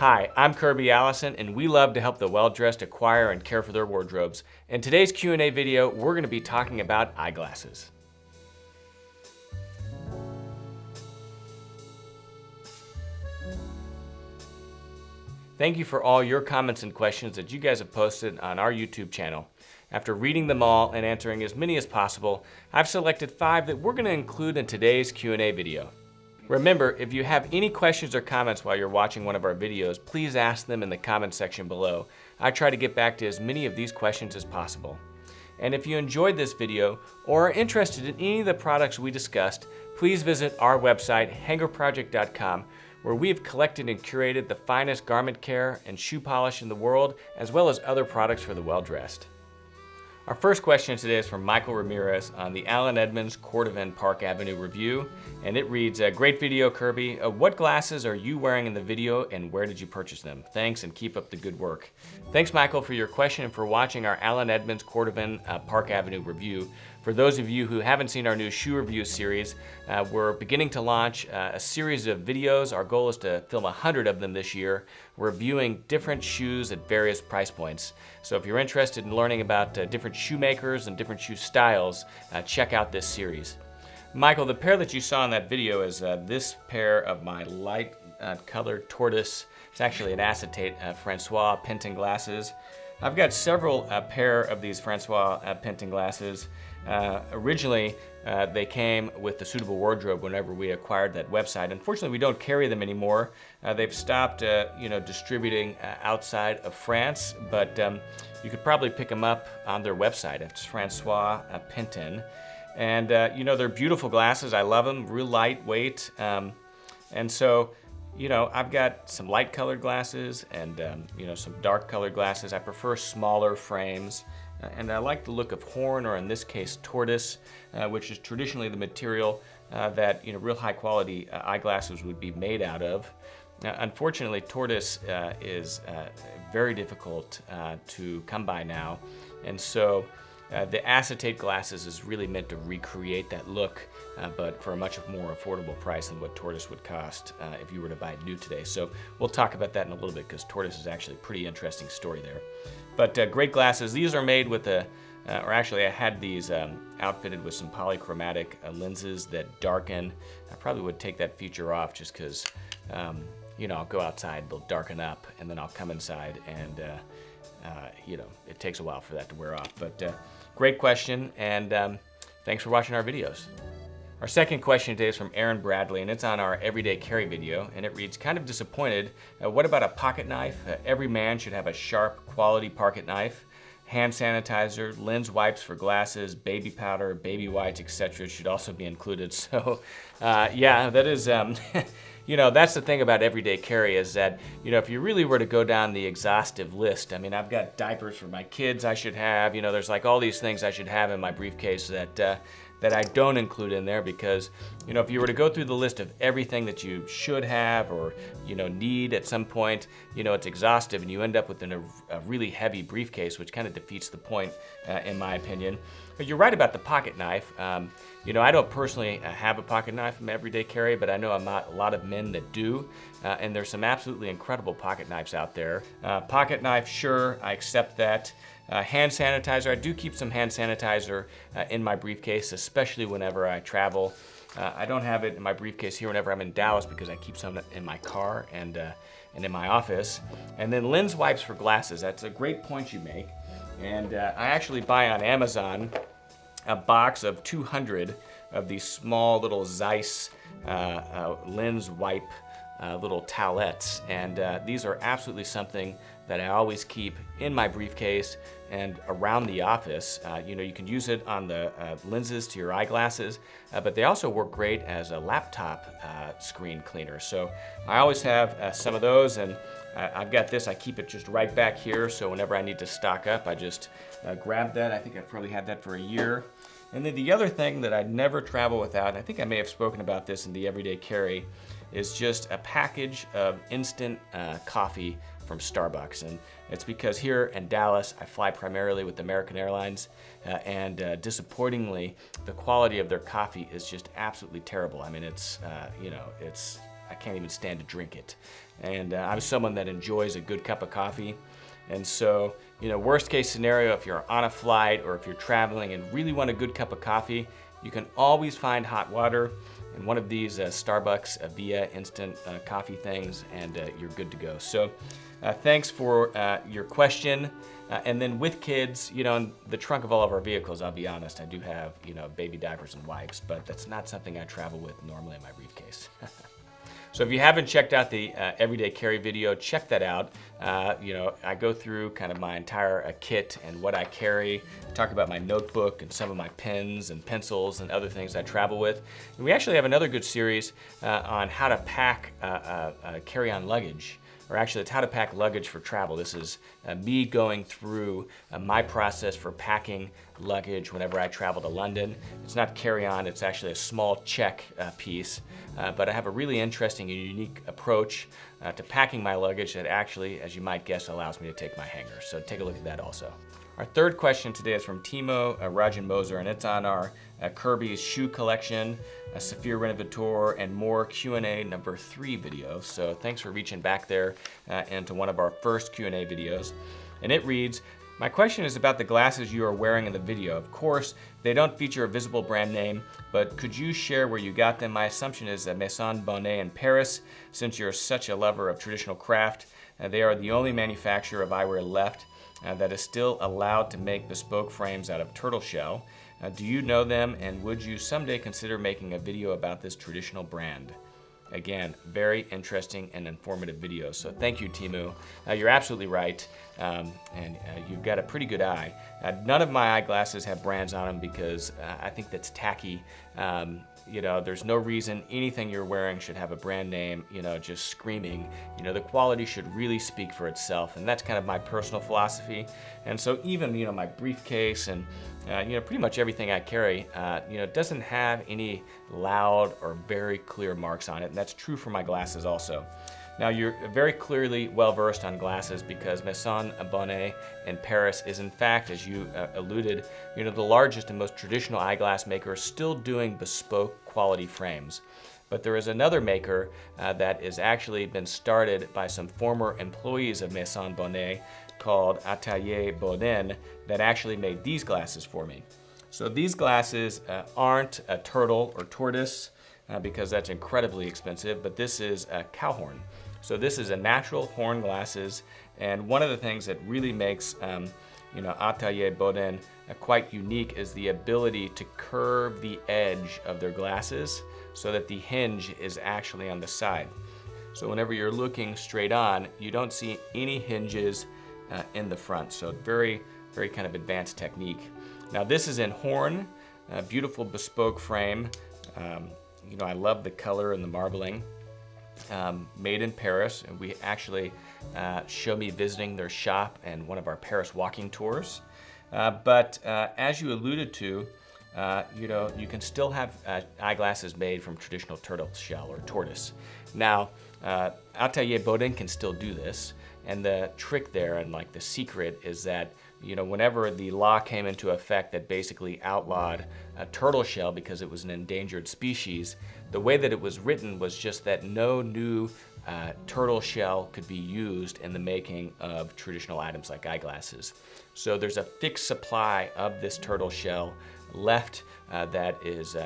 Hi, I'm Kirby Allison, and we love to help the well-dressed acquire and care for their wardrobes. In today's Q&A video, we're going to be talking about eyeglasses. Thank you for all your comments and questions that you guys have posted on our YouTube channel. After reading them all and answering as many as possible, I've selected 5 that we're going to include in today's Q&A video. Remember, if you have any questions or comments while you're watching one of our videos, please ask them in the comment section below. I try to get back to as many of these questions as possible. And if you enjoyed this video or are interested in any of the products we discussed, please visit our website, hangerproject.com, where we have collected and curated the finest garment care and shoe polish in the world, as well as other products for the well-dressed. Our first question today is from Michael Ramirez on the Allen Edmonds Cordovan Park Avenue review, and it reads, great video, Kirby. What glasses are you wearing in the video and where did you purchase them? Thanks and keep up the good work. Thanks, Michael, for your question and for watching our Allen Edmonds Cordovan Park Avenue review. For those of you who haven't seen our new shoe review series, we're beginning to launch a series of videos. Our goal is to film 100 of them this year. We're reviewing different shoes at various price points. So if you're interested in learning about different shoemakers and different shoe styles, check out this series. Michael, the pair that you saw in that video is this pair of my light colored tortoise. It's actually an acetate Francois Penton glasses. I've got several pair of these Francois Penton glasses. Originally, they came with the suitable wardrobe whenever we acquired that website. Unfortunately, we don't carry them anymore. They've stopped, distributing outside of France, but you could probably pick them up on their website. It's Francois Penton, and they're beautiful glasses. I love them, real lightweight, and so. I've got some light colored glasses and, some dark colored glasses. I prefer smaller frames and I like the look of horn, or in this case, tortoise, which is traditionally the material that, real high quality eyeglasses would be made out of. Unfortunately, tortoise is very difficult to come by now. And so the acetate glasses is really meant to recreate that look, but for a much more affordable price than what tortoise would cost if you were to buy it new today. So we'll talk about that in a little bit because tortoise is actually a pretty interesting story there. But great glasses. These are made with I had these outfitted with some polychromatic lenses that darken. I probably would take that feature off just because, I'll go outside, they'll darken up, and then I'll come inside and it takes a while for that to wear off. But great question, and thanks for watching our videos. Our second question today is from Erin Bradley, and it's on our everyday carry video, and it reads, kind of disappointed, what about a pocket knife? Every man should have a sharp, quality pocket knife. Hand sanitizer, lens wipes for glasses, baby powder, baby wipes, etc. should also be included. So, that is... that's the thing about everyday carry is that, if you really were to go down the exhaustive list, I've got diapers for my kids I should have, there's like all these things I should have in my briefcase that I don't include in there because, if you were to go through the list of everything that you should have or, need at some point, it's exhaustive and you end up with a really heavy briefcase, which kind of defeats the point, in my opinion. But you're right about the pocket knife. I don't personally have a pocket knife in everyday carry, but I know a lot of men that do, and there's some absolutely incredible pocket knives out there. Pocket knife, sure, I accept that. Hand sanitizer, I do keep some hand sanitizer in my briefcase, especially whenever I travel. I don't have it in my briefcase here whenever I'm in Dallas because I keep some in my car and in my office. And then lens wipes for glasses, that's a great point you make. And I actually buy on Amazon a box of 200 of these small little Zeiss lens wipe little towelettes, and these are absolutely something that I always keep in my briefcase and around the office. You can use it on the lenses to your eyeglasses, but they also work great as a laptop screen cleaner. So I always have some of those, and I've got this. I keep it just right back here, so whenever I need to stock up, I just grab that. I think I've probably had that for a year. And then the other thing that I'd never travel without, and I think I may have spoken about this in the everyday carry, is just a package of instant coffee from Starbucks. And it's because here in Dallas, I fly primarily with American Airlines, and disappointingly, the quality of their coffee is just absolutely terrible. It's I can't even stand to drink it. And I'm someone that enjoys a good cup of coffee. And so, worst case scenario, if you're on a flight or if you're traveling and really want a good cup of coffee, you can always find hot water in one of these Starbucks Via instant coffee things, and you're good to go. So thanks for your question. And then with kids, in the trunk of all of our vehicles, I'll be honest, I do have, baby diapers and wipes, but that's not something I travel with normally in my briefcase. So if you haven't checked out the everyday carry video, check that out. I go through kind of my entire kit and what I carry, talk about my notebook and some of my pens and pencils and other things I travel with. And we actually have another good series on how to pack carry-on luggage. Or actually, it's how to pack luggage for travel. This is me going through my process for packing luggage whenever I travel to London. It's not carry-on, it's actually a small check piece. But I have a really interesting and unique approach to packing my luggage that actually, as you might guess, allows me to take my hanger. So take a look at that also. Our third question today is from Timo, Rajan, Bozer, and it's on our Kirby's shoe collection, Saphir Renovator, and more Q&A number 3 video. So thanks for reaching back there into one of our first Q&A videos. And it reads, my question is about the glasses you are wearing in the video. Of course, they don't feature a visible brand name, but could you share where you got them? My assumption is that Maison Bonnet in Paris, since you're such a lover of traditional craft. They are the only manufacturer of eyewear left that is still allowed to make bespoke frames out of turtle shell. Do you know them, and would you someday consider making a video about this traditional brand? Again, very interesting and informative video. So thank you, Timo. You're absolutely right, and you've got a pretty good eye. None of my eyeglasses have brands on them because I think that's tacky. There's no reason anything you're wearing should have a brand name, just screaming. The quality should really speak for itself, and that's kind of my personal philosophy. And so even, my briefcase and, pretty much everything I carry, doesn't have any loud or very clear marks on it, and that's true for my glasses also. Now, you're very clearly well-versed on glasses because Maison Bonnet in Paris is, in fact, as you alluded, the largest and most traditional eyeglass maker still doing bespoke quality frames. But there is another maker that has actually been started by some former employees of Maison Bonnet called Atelier Baudin that actually made these glasses for me. So these glasses aren't a turtle or tortoise because that's incredibly expensive, but this is a cow horn. So this is a natural horn glasses, and one of the things that really makes Atelier Baudin quite unique is the ability to curve the edge of their glasses so that the hinge is actually on the side. So whenever you're looking straight on, you don't see any hinges in the front. So very, very kind of advanced technique. Now this is in horn, a beautiful bespoke frame. I love the color and the marbling. Made in Paris, and we actually show me visiting their shop and one of our Paris walking tours. But as you alluded to, you can still have eyeglasses made from traditional turtle shell or tortoise. Now, Atelier Baudin can still do this, and the trick there and the secret is that whenever the law came into effect that basically outlawed a turtle shell because it was an endangered species, the way that it was written was just that no new turtle shell could be used in the making of traditional items like eyeglasses. So there's a fixed supply of this turtle shell left that is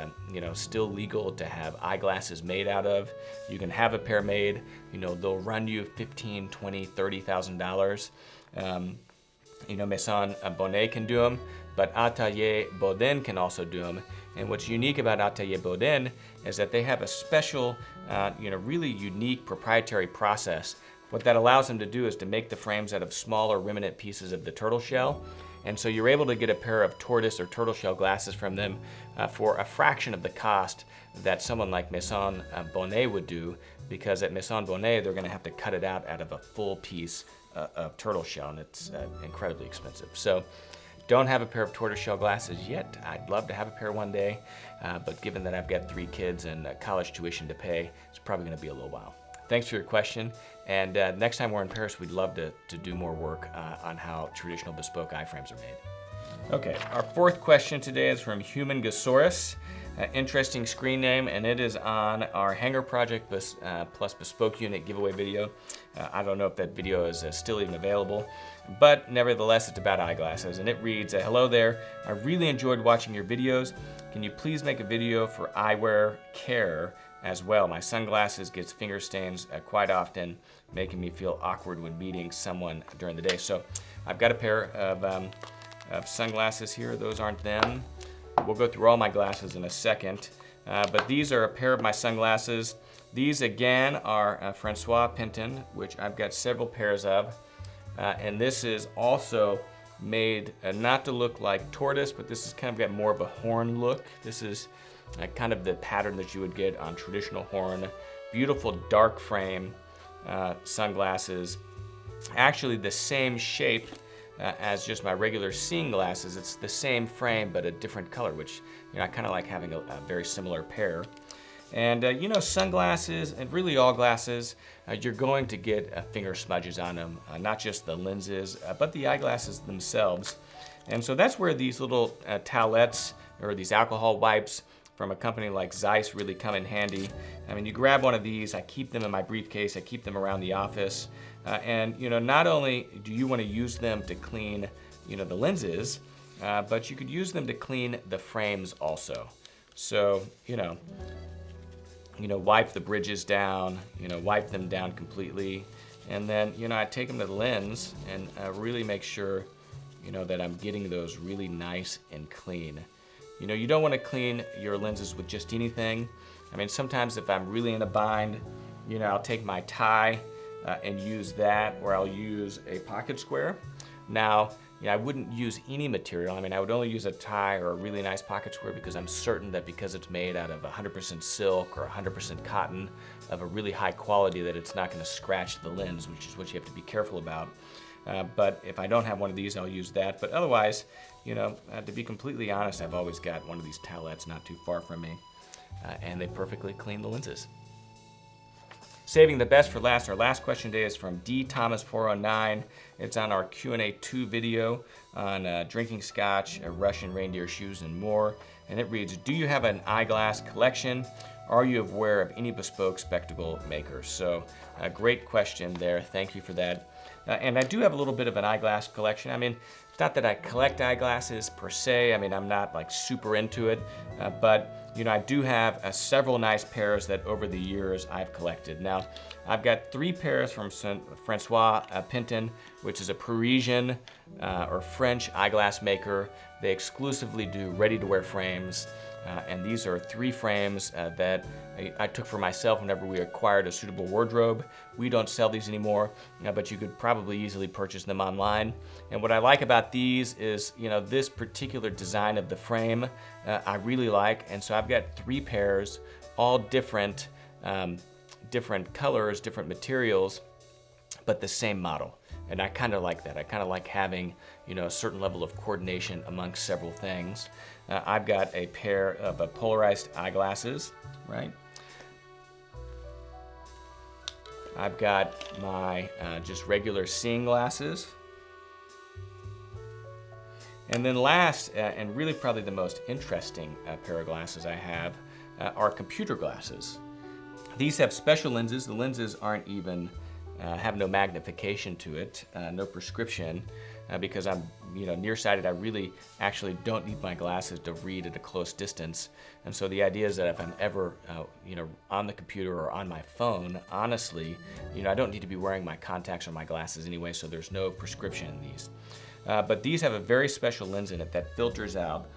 still legal to have eyeglasses made out of. You can have a pair made, they'll run you $15,000, $20,000, $30,000. Maison Bonnet can do them, but Atelier Baudin can also do them. And what's unique about Atelier Baudin is that they have a special, really unique proprietary process. What that allows them to do is to make the frames out of smaller remnant pieces of the turtle shell. And so you're able to get a pair of tortoise or turtle shell glasses from them for a fraction of the cost that someone like Maison Bonnet would do, because at Maison Bonnet, they're gonna have to cut it out of a full piece of turtle shell, and it's incredibly expensive. So don't have a pair of tortoiseshell glasses yet. I'd love to have a pair one day, but given that I've got 3 kids and college tuition to pay, it's probably gonna be a little while. Thanks for your question, and next time we're in Paris, we'd love to do more work on how traditional bespoke eye frames are made. Okay, our 4th question today is from Human Gasaurus. interesting screen name, and it is on our Hanger Project plus Bespoke Unit giveaway video. I don't know if that video is still even available, but nevertheless, it's about eyeglasses, and it reads, hello there, I really enjoyed watching your videos. Can you please make a video for eyewear care as well? My sunglasses gets finger stains quite often, making me feel awkward when meeting someone during the day. So I've got a pair of sunglasses here. Those aren't them. We'll go through all my glasses in a second, but these are a pair of my sunglasses. These again are Francois Pinton, which I've got several pairs of, and this is also made not to look like tortoise, but this has kind of got more of a horn look. This is kind of the pattern that you would get on traditional horn. Beautiful dark frame sunglasses. Actually the same shape as just my regular seeing glasses. It's the same frame but a different color, which I kind of like having a very similar pair. And sunglasses and really all glasses, you're going to get finger smudges on them, not just the lenses, but the eyeglasses themselves. And so that's where these little towelettes or these alcohol wipes from a company like Zeiss really come in handy. I mean, you grab one of these, I keep them in my briefcase, I keep them around the office, and not only do you want to use them to clean the lenses, but you could use them to clean the frames also. So wipe the bridges down, wipe them down completely, and then I take them to the lens and really make sure that I'm getting those really nice and clean. You don't want to clean your lenses with just anything. I mean, sometimes if I'm really in a bind, I'll take my tie and use that, or I'll use a pocket square. Now, I wouldn't use any material. I mean, I would only use a tie or a really nice pocket square because I'm certain that because it's made out of 100% silk or 100% cotton of a really high quality that it's not going to scratch the lens, which is what you have to be careful about. But if I don't have one of these, I'll use that. But otherwise, to be completely honest, I've always got one of these towelettes not too far from me, and they perfectly clean the lenses. Saving the best for last, our last question today is from D. Thomas409. It's on our Q&A 2 video on drinking scotch, Russian reindeer shoes, and more. And it reads, do you have an eyeglass collection? Are you aware of any bespoke spectacle makers? So a great question there. Thank you for that. And I do have a little bit of an eyeglass collection. I mean, it's not that I collect eyeglasses per se. I mean, I'm not like super into it, but I do have several nice pairs that over the years I've collected. Now, I've got 3 pairs from Francois Pinton, which is a Parisian or French eyeglass maker. They exclusively do ready-to-wear frames, and these are 3 frames that I took for myself whenever we acquired a suitable wardrobe. We don't sell these anymore, but you could probably easily purchase them online. And what I like about these is, this particular design of the frame I really like, and so I've got 3 pairs, all different colors, different materials, but the same model. And I kind of like that. I kind of like having, a certain level of coordination amongst several things. I've got a pair of polarized eyeglasses, right? I've got my just regular seeing glasses. And then last, and really probably the most interesting pair of glasses I have are computer glasses. These have special lenses. The lenses aren't even, have no magnification to it, no prescription, because I'm nearsighted. I really actually don't need my glasses to read at a close distance. And so the idea is that if I'm ever on the computer or on my phone, honestly, I don't need to be wearing my contacts or my glasses anyway, so there's no prescription in these. But these have a very special lens in it that filters out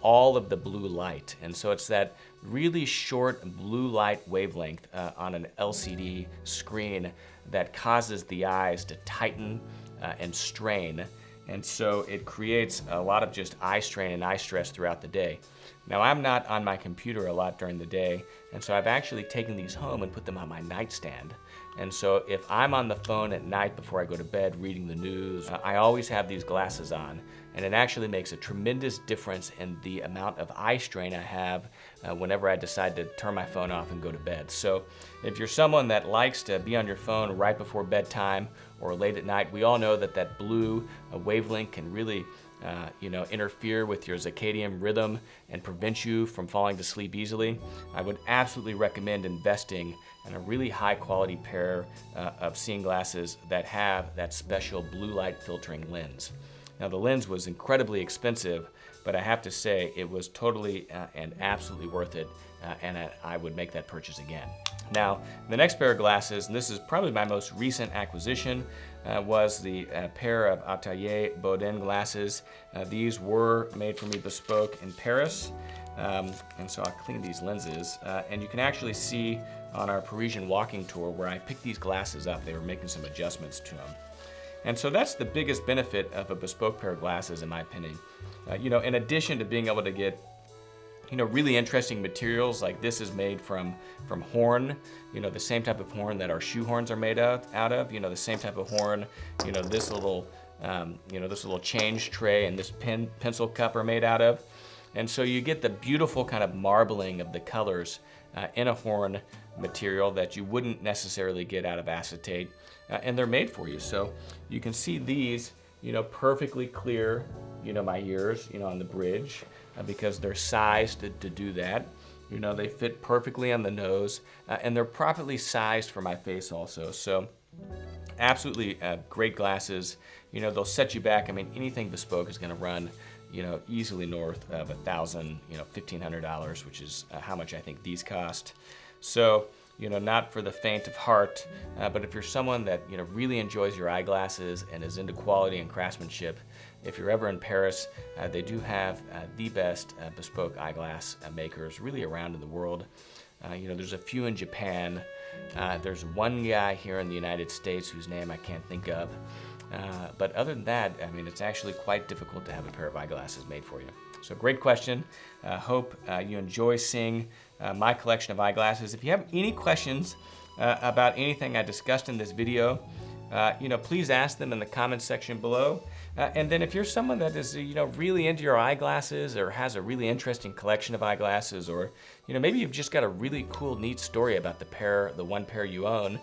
all of the blue light. And so it's that really short blue light wavelength on an LCD screen that causes the eyes to tighten and strain. And so it creates a lot of just eye strain and eye stress throughout the day. Now, I'm not on my computer a lot during the day, and so I've actually taken these home and put them on my nightstand. And so if I'm on the phone at night before I go to bed reading the news, I always have these glasses on, and it actually makes a tremendous difference in the amount of eye strain I have whenever I decide to turn my phone off and go to bed. So if you're someone that likes to be on your phone right before bedtime or late at night, we all know that that blue wavelength can really interfere with your circadian rhythm and prevent you from falling to sleep easily, I would absolutely recommend investing in a really high quality pair of seeing glasses that have that special blue light filtering lens. Now the lens was incredibly expensive, but I have to say it was totally and absolutely worth it, and I would make that purchase again. Now, the next pair of glasses, and this is probably my most recent acquisition, was the pair of Atelier Baudin glasses. These were made for me bespoke in Paris, and so I'll clean these lenses, and you can actually see on our Parisian walking tour where I picked these glasses up. They were making some adjustments to them. And so that's the biggest benefit of a bespoke pair of glasses, in my opinion. In addition to being able to get really interesting materials, like this is made from horn, the same type of horn that our shoe horns are made out of, the same type of horn, this little change tray and this pencil cup are made out of. And so you get the beautiful kind of marbling of the colors in a horn material that you wouldn't necessarily get out of acetate, and they're made for you. So you can see these, perfectly clear, my ears, on the bridge, because they're sized to do that. They fit perfectly on the nose, and they're properly sized for my face also. So absolutely great glasses. They'll set you back. I mean, anything bespoke is going to run, easily north of $1,000, $1,500, which is how much I think these cost. So, not for the faint of heart, but if you're someone that, really enjoys your eyeglasses and is into quality and craftsmanship, if you're ever in Paris, they do have the best bespoke eyeglass makers really around in the world. There's a few in Japan. There's one guy here in the United States whose name I can't think of. But other than that, I mean, it's actually quite difficult to have a pair of eyeglasses made for you. So great question. Hope you enjoy seeing my collection of eyeglasses. If you have any questions about anything I discussed in this video, please ask them in the comments section below. And then if you're someone that is, really into your eyeglasses or has a really interesting collection of eyeglasses, or, maybe you've just got a really cool, neat story about the one pair you own,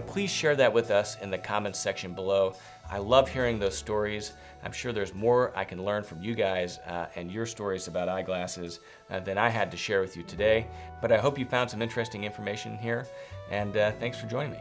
please share that with us in the comments section below. I love hearing those stories. I'm sure there's more I can learn from you guys and your stories about eyeglasses than I had to share with you today. But I hope you found some interesting information here, and thanks for joining me.